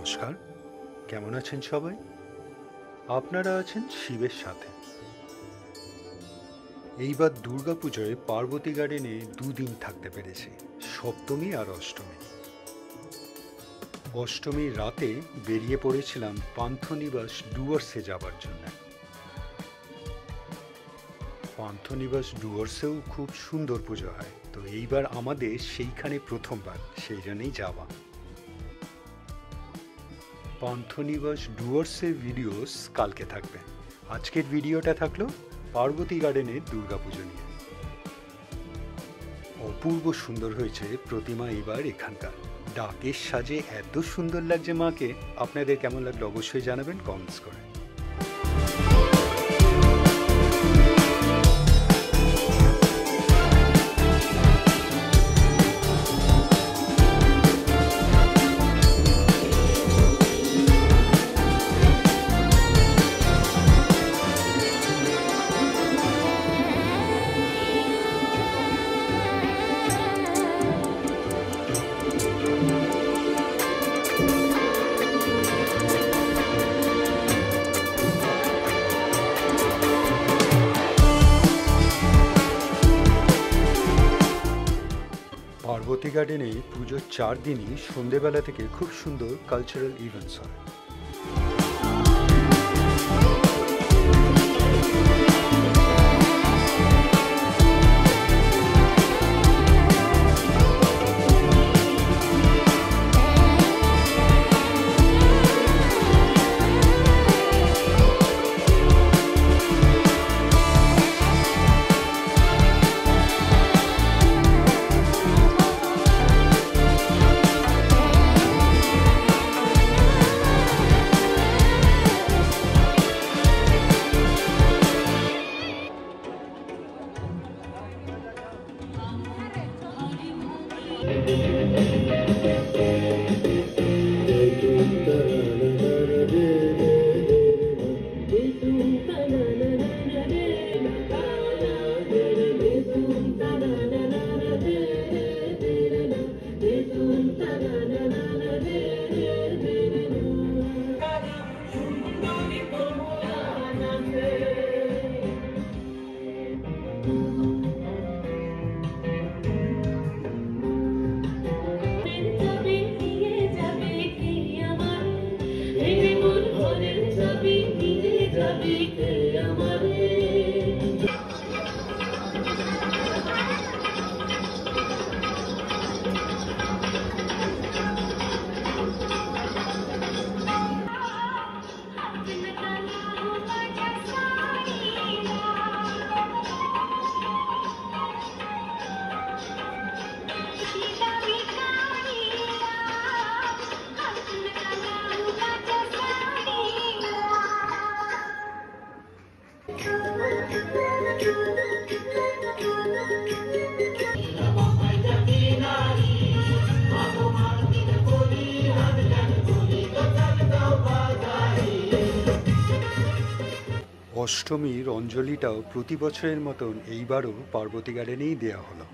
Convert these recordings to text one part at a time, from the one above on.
নমস্কার, কেমন আছেন সবাই? আপনারা আছেন শিবের সাথে। এইবার দুর্গাপুজোয় পার্বতী গার্ডেনে দুদিন থাকতে পেরেছি, সপ্তমী আর অষ্টমী। অষ্টমীর রাতে বেরিয়ে পড়েছিলাম পান্থনিবাস ডুয়ার্সে যাবার জন্য। পান্থনিবাস ডুয়ার্সেও খুব সুন্দর পুজো হয়, তো এইবার আমাদের সেইখানে প্রথমবার, সেই জন্যই যাওয়া। পান্থনিবাস ডুয়ার্সের ভিডিওস কালকে থাকবে। আজকের ভিডিওটা থাকলো পার্বতী গার্ডেনের দুর্গাপুজো নিয়ে। অপূর্ব সুন্দর হয়েছে প্রতিমা এবার এখানকার। ডাকের সাজে এত সুন্দর লাগছে মাকে। আপনাদের কেমন লাগলো অবশ্যই জানাবেন কমেন্টস করে। পার্বতী গার্ডেনে পুজোর 4 দিনই সন্ধেবেলা থেকে খুব সুন্দর কালচারাল ইভেন্টস হয়। অষ্টমীর অঞ্জলিটাও প্রতি বছরের মতন এইবারও পার্বতী গার্ডেনেই দেওয়া হলো।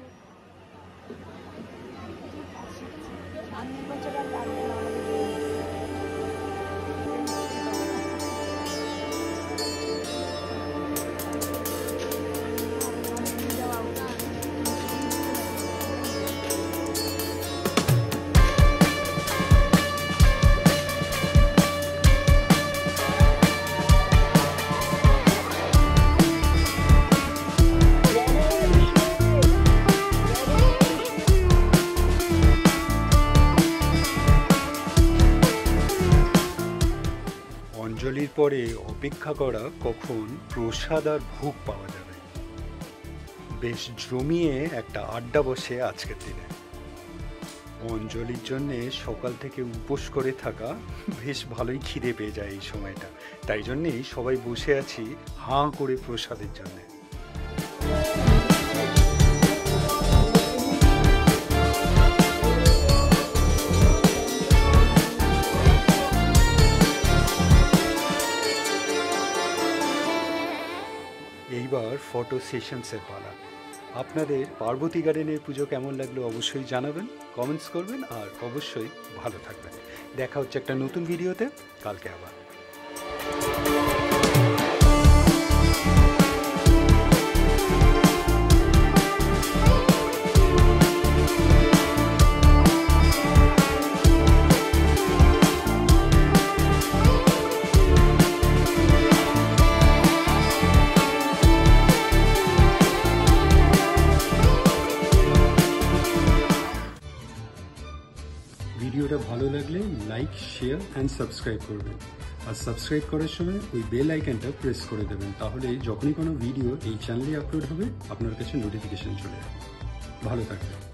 অঞ্জলির পরে অপেক্ষা করা কখন প্রসাদ আর ভোগ পাওয়া যাবে। বেশ জমিয়ে একটা আড্ডা বসে আজকের দিনে। অঞ্জলির জন্যে সকাল থেকে উপোস করে থাকা, বেশ ভালোই খিদে পেয়ে যায় এই সময়টা। তাই জন্যেই সবাই বসে আছি হাঁ করে প্রসাদের জন্যে। এইবার ফটো সেশনসের পালা। আপনাদের পার্বতী গার্ডেনের পুজো কেমন লাগলো অবশ্যই জানাবেন, কমেন্টস করবেন আর অবশ্যই ভালো থাকবেন। দেখা হচ্ছে একটা নতুন ভিডিওতে কালকে আবার। ভিডিওটা ভালো লাগলে লাইক, শেয়ার অ্যান্ড সাবস্ক্রাইব করবেন। আর সাবস্ক্রাইব করার সময় ওই বেল আইকনটা প্রেস করে দেবেন, তাহলে যখনই কোনো ভিডিও এই চ্যানেলে আপলোড হবে আপনার কাছে নোটিফিকেশন চলে যাবে। ভালো থাকবেন।